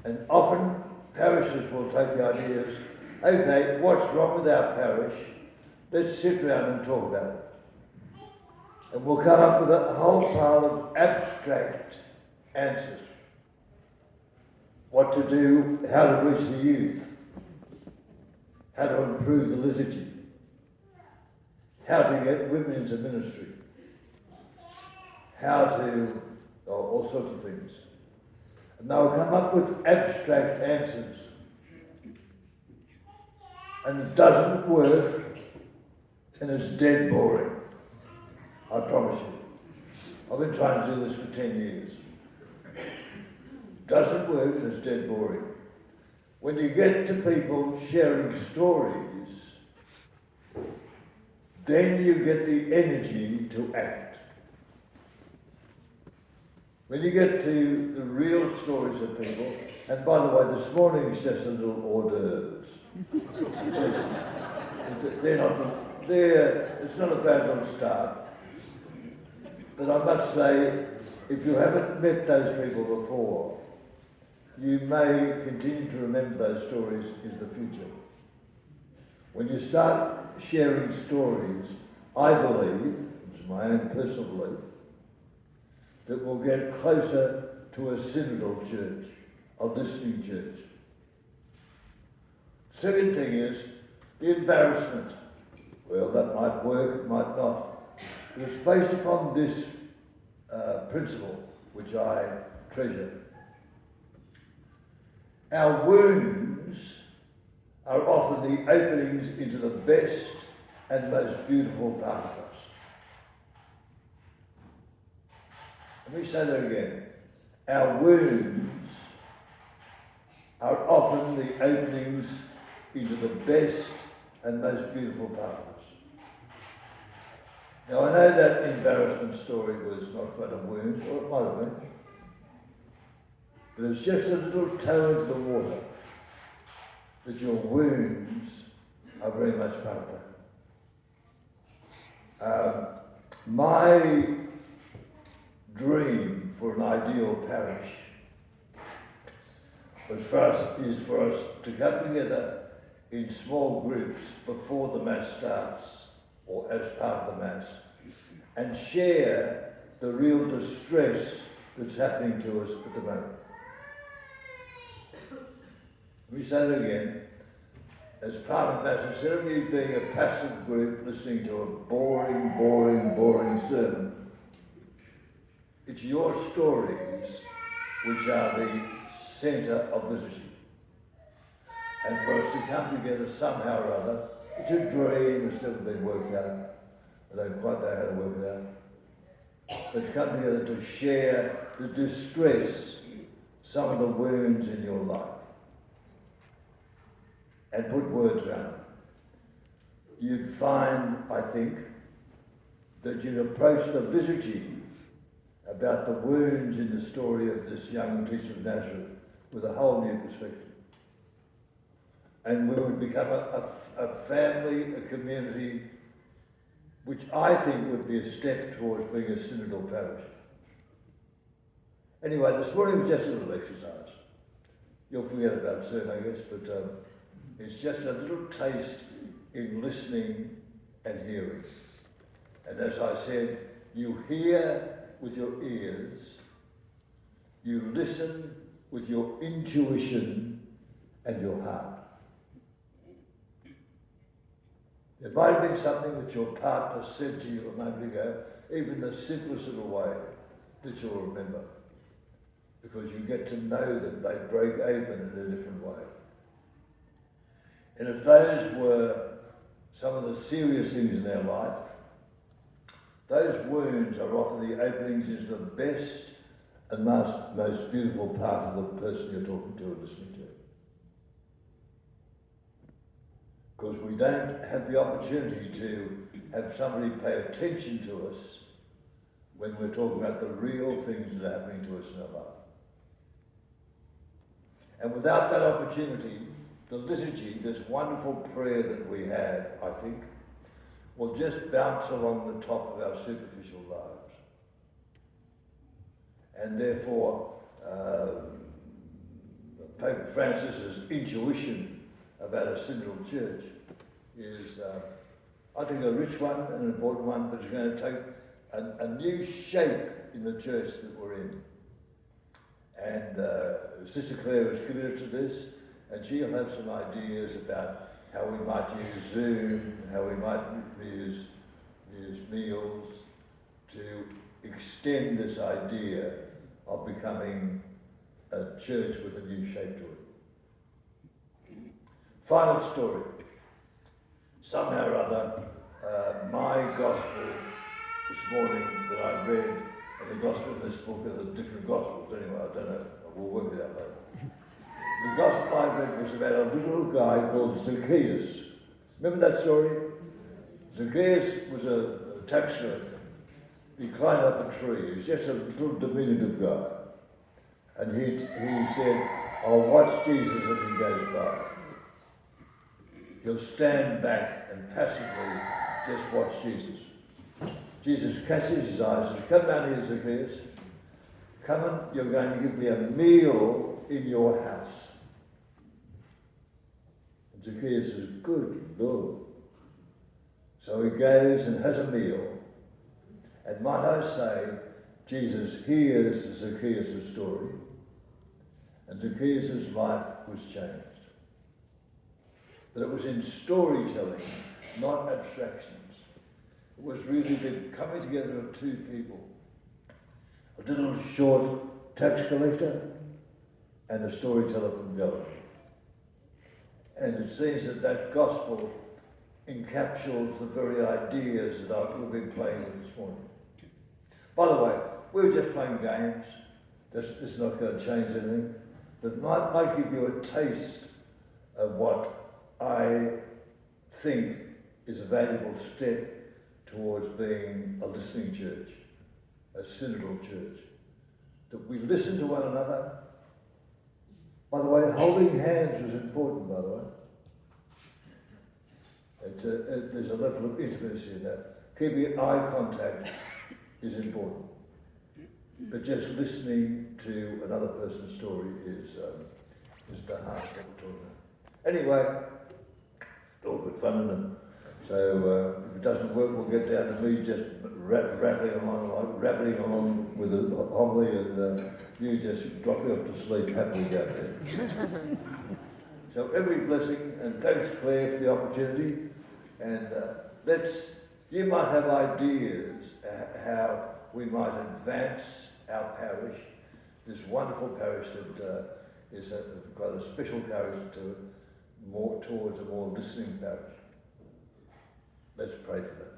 And often parishes will take the ideas, okay, what's wrong with our parish? Let's sit around and talk about it. And we'll come up with a whole pile of abstract answers. What to do, how to reach the youth, how to improve the liturgy, how to get women into ministry, how to, all sorts of things. And they'll come up with abstract answers. And it doesn't work, and it's dead boring. I promise you. I've been trying to do this for 10 years. It doesn't work, and it's dead boring. When you get to people sharing stories, then you get the energy to act. When you get to the real stories of people, and by the way, this morning's just a little hors d'oeuvres. It's just, it's not a bad little start. But I must say, if you haven't met those people before, you may continue to remember those stories in the future. When you start sharing stories, I believe, it's my own personal belief, that we'll get closer to a synodal church, a listening church. Second thing is the embarrassment. Well, that might work, it might not. But it's based upon this principle, which I treasure. Our wounds are often the openings into the best and most beautiful part of us. Let me say that again. Our wounds are often the openings into the best and most beautiful part of us. Now, I know that embarrassment story was not about a wound, or it might have been, but it's just a little toe into the water that your wounds are very much part of that. My dream for an ideal parish is for us to come together in small groups before the Mass starts, or as part of the Mass, and share the real distress that's happening to us at the moment. Let me say that again. As part of Mass, instead of you being a passive group listening to a boring sermon, it's your stories which are the centre of liturgy. And for us to come together somehow or other, it's a dream, it's never been worked out. I don't quite know how to work it out. But to come together to share the distress, some of the wounds in your life, and put words around it. You'd find, I think, that you'd approach the liturgy about the wounds in the story of this young teacher of Nazareth with a whole new perspective. And we would become a family, a community, which I think would be a step towards being a synodal parish. Anyway, this morning was just a little exercise. You'll forget about it soon, I guess, but it's just a little taste in listening and hearing. And as I said, you hear with your ears, you listen with your intuition and your heart. There might have been something that your partner said to you a moment ago, even the simplest little way that you'll remember, because you get to know them, they break open in a different way. And if those were some of the serious things in our life, those wounds are often the openings into the best and most beautiful part of the person you're talking to and listening to. Because we don't have the opportunity to have somebody pay attention to us when we're talking about the real things that are happening to us in our life. And without that opportunity, the liturgy, this wonderful prayer that we have, I think, will just bounce along the top of our superficial lives. And therefore, Pope Francis's intuition about a synodal church is, I think, a rich one and an important one, but it's going to take a new shape in the church that we're in. And Sister Claire is committed to this, and she'll have some ideas about how we might use Zoom, how we might use meals to extend this idea of becoming a church with a new shape to it. Final story. Somehow or other, my gospel this morning that I read, and the gospel in this book are the different gospels anyway, I don't know, we'll work it out later. The gospel I read was about a little guy called Zacchaeus. Remember that story? Zacchaeus was a tax collector. He climbed up a tree. He's just a little diminutive guy. And he said, I'll watch Jesus as he goes by. He'll stand back and passively just watch Jesus. Jesus catches his eyes and says, come down here, Zacchaeus. Come and you're going to give me a meal in your house. And Zacchaeus says, good Lord. So he goes and has a meal. And might I say, Jesus hears Zacchaeus' story, and Zacchaeus' life was changed. But it was in storytelling, not abstractions. It was really the coming together of two people. A little short tax collector and a storyteller from Galilee. And it seems that gospel encapsulates the very ideas that we've been playing with this morning. By the way, we were just playing games. This is not going to change anything. But it might give you a taste of what I think is a valuable step towards being a listening church, a synodal church. That we listen to one another. By the way, holding hands is important, by the way. There's a level of intimacy in that. Keeping eye contact is important. But just listening to another person's story is the heart of what we're talking about. Anyway, it's all good fun, isn't it? So if it doesn't work, we'll get down to me just rattling along with a homily, and you just dropping off to sleep happily out there. So every blessing, and thanks Claire for the opportunity, and you might have ideas how we might advance our parish, this wonderful parish that is got a special character to it, more towards a more listening parish. Let's pray for that.